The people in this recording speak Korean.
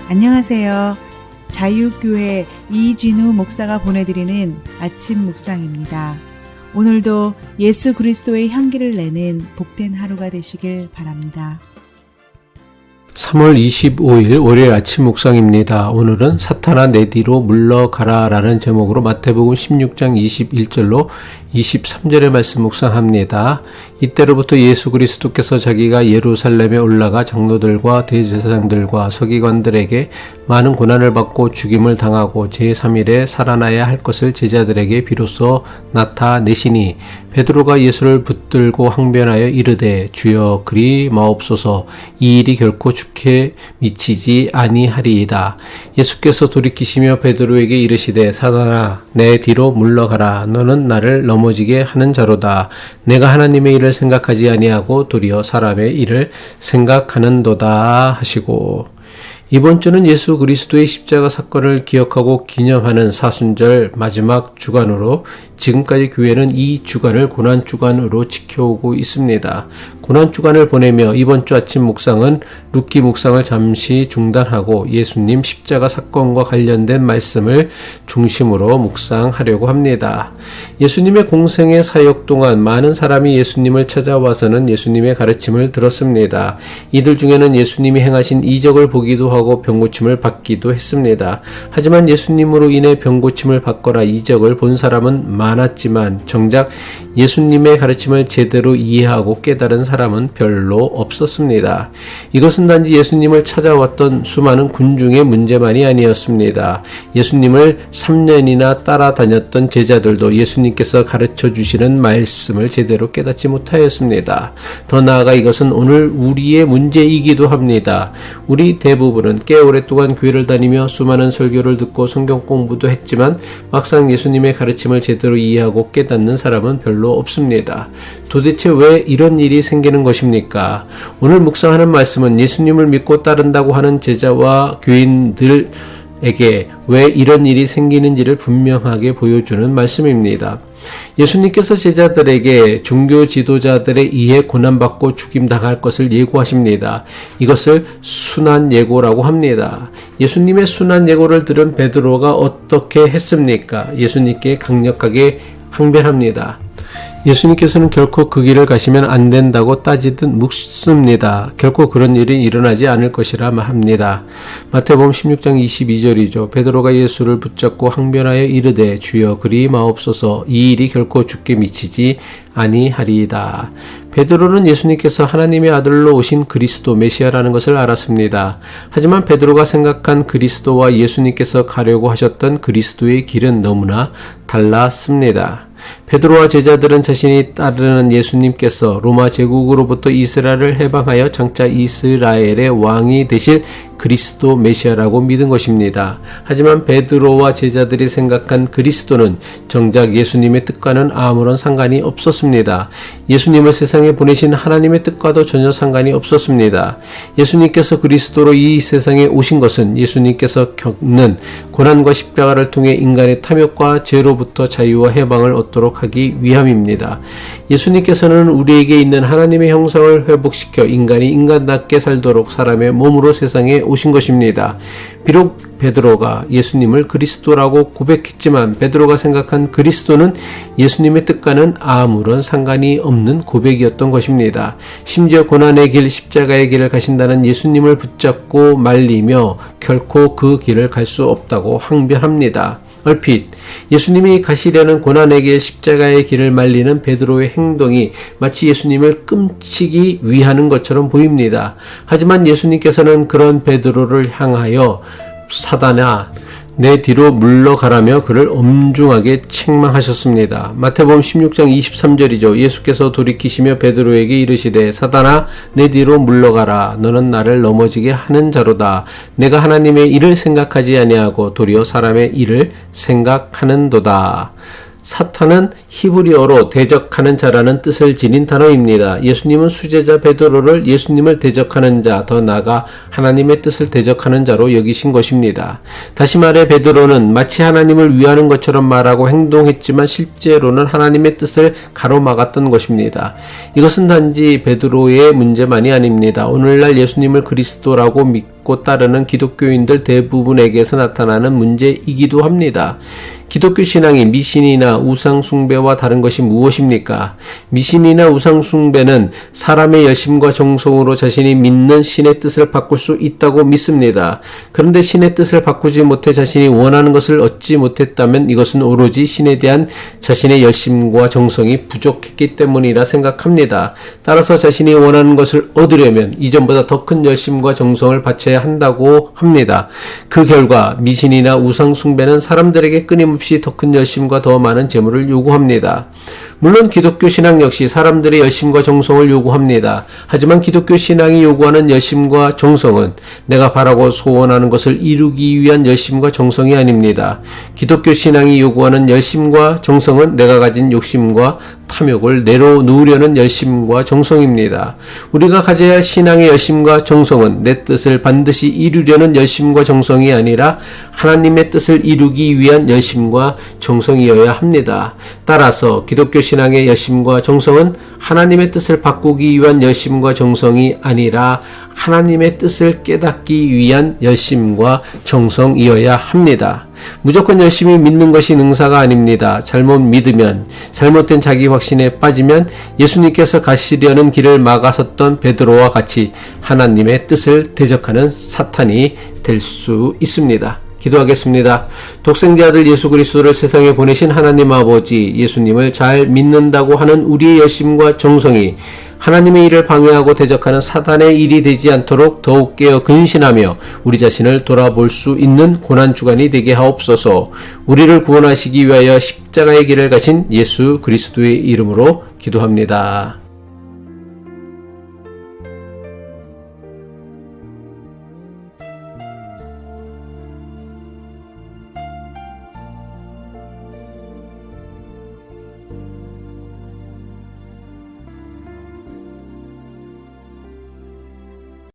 안녕하세요. 자유교회 이진우 목사가 보내드리는 아침 묵상입니다. 오늘도 예수 그리스도의 향기를 내는 복된 하루가 되시길 바랍니다. 3월 25일 월요일 아침 묵상입니다. 오늘은 사탄아 내 뒤로 물러가라 라는 제목으로 마태복음 16장 21절로 23절의 말씀 묵상합니다. 이때로부터 예수 그리스도께서 자기가 예루살렘에 올라가 장로들과 대제사장들과 서기관들에게 많은 고난을 받고 죽임을 당하고 제3일에 살아나야 할 것을 제자들에게 비로소 나타내시니 베드로가 예수를 붙들고 항변하여 이르되 주여 그리 마옵소서 이 일이 결코 죽게 미치지 아니하리이다. 예수께서 돌이키시며 베드로에게 이르시되 사단아 내 뒤로 물러가라. 너는 나를 넘어지게 하는 자로다. 내가 하나님의 일을 생각하지 아니하고 도리어 사람의 일을 생각하는도다 하시고. 이번 주는 예수 그리스도의 십자가 사건을 기억하고 기념하는 사순절 마지막 주간으로 지금까지 교회는 이 주간을 고난주간으로 지켜오고 있습니다. 고난주간을 보내며 이번 주 아침 묵상은 룻기 묵상을 잠시 중단하고 예수님 십자가 사건과 관련된 말씀을 중심으로 묵상하려고 합니다. 예수님의 공생의 사역 동안 많은 사람이 예수님을 찾아와서는 예수님의 가르침을 들었습니다. 이들 중에는 예수님이 행하신 이적을 보기도 하고 병고침을 받기도 했습니다. 하지만 예수님으로 인해 병고침을 받거나 이적을 본 사람은 많았지만 정작 예수님의 가르침을 제대로 이해하고 깨달은 사람은 별로 없었습니다. 이것은 단지 예수님을 찾아왔던 수많은 군중의 문제만이 아니었습니다. 예수님을 3년이나 따라다녔던 제자들도 예수님께서 가르쳐 주시는 말씀을 제대로 깨닫지 못하였습니다. 더 나아가 이것은 오늘 우리의 문제이기도 합니다. 우리 대부분은 꽤 오랫동안 교회를 다니며 수많은 설교를 듣고 성경 공부도 했지만 막상 예수님의 가르침을 제대로 이해하고 깨닫는 사람은 별로 없습니다. 도대체 왜 이런 일이 생기는 것입니까? 오늘 묵상하는 말씀은 예수님을 믿고 따른다고 하는 제자와 교인들에게 왜 이런 일이 생기는지를 분명하게 보여주는 말씀입니다. 예수님께서 제자들에게 종교 지도자들에 의해 고난받고 죽임당할 것을 예고하십니다. 이것을 순환 예고라고 합니다. 예수님의 순환 예고를 들은 베드로가 어떻게 했습니까? 예수님께 강력하게 항변합니다. 예수님께서는 결코 그 길을 가시면 안 된다고 따지듯 묻습니다. 결코 그런 일이 일어나지 않을 것이라 합니다. 마태복음 16장 22절이죠. 베드로가 예수를 붙잡고 항변하여 이르되 주여 그리 마옵소서 이 일이 결코 죽게 미치지 아니하리이다. 베드로는 예수님께서 하나님의 아들로 오신 그리스도 메시아라는 것을 알았습니다. 하지만 베드로가 생각한 그리스도와 예수님께서 가려고 하셨던 그리스도의 길은 너무나 달랐습니다. 베드로와 제자들은 자신이 따르는 예수님께서 로마 제국으로부터 이스라엘을 해방하여 장차 이스라엘의 왕이 되실 그리스도 메시아라고 믿은 것입니다. 하지만 베드로와 제자들이 생각한 그리스도는 정작 예수님의 뜻과는 아무런 상관이 없었습니다. 예수님을 세상에 보내신 하나님의 뜻과도 전혀 상관이 없었습니다. 예수님께서 그리스도로 이 세상에 오신 것은 예수님께서 겪는 고난과 십자가를 통해 인간의 탐욕과 죄로부터 자유와 해방을 얻도록 하기 위함입니다. 예수님께서는 우리에게 있는 하나님의 형상을 회복시켜 인간이 인간답게 살도록 사람의 몸으로 세상에 오신 것입니다. 비록 베드로가 예수님을 그리스도라고 고백했지만 베드로가 생각한 그리스도는 예수님의 뜻과는 아무런 상관이 없는 고백이었던 것입니다. 심지어 고난의 길, 십자가의 길을 가신다는 예수님을 붙잡고 말리며 결코 그 길을 갈 수 없다고 항변합니다. 얼핏 예수님이 가시려는 고난의 길, 십자가의 길을 말리는 베드로의 행동이 마치 예수님을 끔찍이 위하는 것처럼 보입니다. 하지만 예수님께서는 그런 베드로를 향하여 사단아 내 뒤로 물러가라며 그를 엄중하게 책망하셨습니다. 마태복음 16장 23절이죠. 예수께서 돌이키시며 베드로에게 이르시되 사단아 내 뒤로 물러가라. 너는 나를 넘어지게 하는 자로다. 내가 하나님의 일을 생각하지 아니하고 도리어 사람의 일을 생각하는도다. 사탄은 히브리어로 대적하는 자라는 뜻을 지닌 단어입니다. 예수님은 수제자 베드로를 예수님을 대적하는 자, 더 나아가 하나님의 뜻을 대적하는 자로 여기신 것입니다. 다시 말해 베드로는 마치 하나님을 위하는 것처럼 말하고 행동했지만 실제로는 하나님의 뜻을 가로막았던 것입니다. 이것은 단지 베드로의 문제만이 아닙니다. 오늘날 예수님을 그리스도라고 믿고 믿고 따르는 기독교인들 대부분에게서 나타나는 문제이기도 합니다. 기독교 신앙이 미신이나 우상 숭배와 다른 것이 무엇입니까? 미신이나 우상 숭배는 사람의 열심과 정성으로 자신이 믿는 신의 뜻을 바꿀 수 있다고 믿습니다. 그런데 신의 뜻을 바꾸지 못해 자신이 원하는 것을 얻지 못했다면 이것은 오로지 신에 대한 자신의 열심과 정성이 부족했기 때문이라 생각합니다. 따라서 자신이 원하는 것을 얻으려면 이전보다 더 큰 열심과 정성을 바쳐야 한다고 합니다. 그 결과 미신이나 우상 숭배는 사람들에게 끊임없이 더 큰 열심과 더 많은 재물을 요구합니다. 물론 기독교 신앙 역시 사람들의 열심과 정성을 요구합니다. 하지만 기독교 신앙이 요구하는 열심과 정성은 내가 바라고 소원하는 것을 이루기 위한 열심과 정성이 아닙니다. 기독교 신앙이 요구하는 열심과 정성은 내가 가진 욕심과 탐욕을 내려놓으려는 열심과 정성입니다. 우리가 가져야 할 신앙의 열심과 정성은 내 뜻을 반드시 이루려는 열심과 정성이 아니라 하나님의 뜻을 이루기 위한 열심과 정성이어야 합니다. 따라서 기독교 신앙의 열심과 정성은 하나님의 뜻을 바꾸기 위한 열심과 정성이 아니라 하나님의 뜻을 깨닫기 위한 열심과 정성이어야 합니다. 무조건 열심히 믿는 것이 능사가 아닙니다. 잘못 믿으면, 잘못된 자기 확신에 빠지면 예수님께서 가시려는 길을 막아섰던 베드로와 같이 하나님의 뜻을 대적하는 사탄이 될 수 있습니다. 기도하겠습니다. 독생자 아들 예수 그리스도를 세상에 보내신 하나님 아버지, 예수님을 잘 믿는다고 하는 우리의 열심과 정성이 하나님의 일을 방해하고 대적하는 사단의 일이 되지 않도록 더욱 깨어 근신하며 우리 자신을 돌아볼 수 있는 고난주간이 되게 하옵소서. 우리를 구원하시기 위하여 십자가의 길을 가신 예수 그리스도의 이름으로 기도합니다.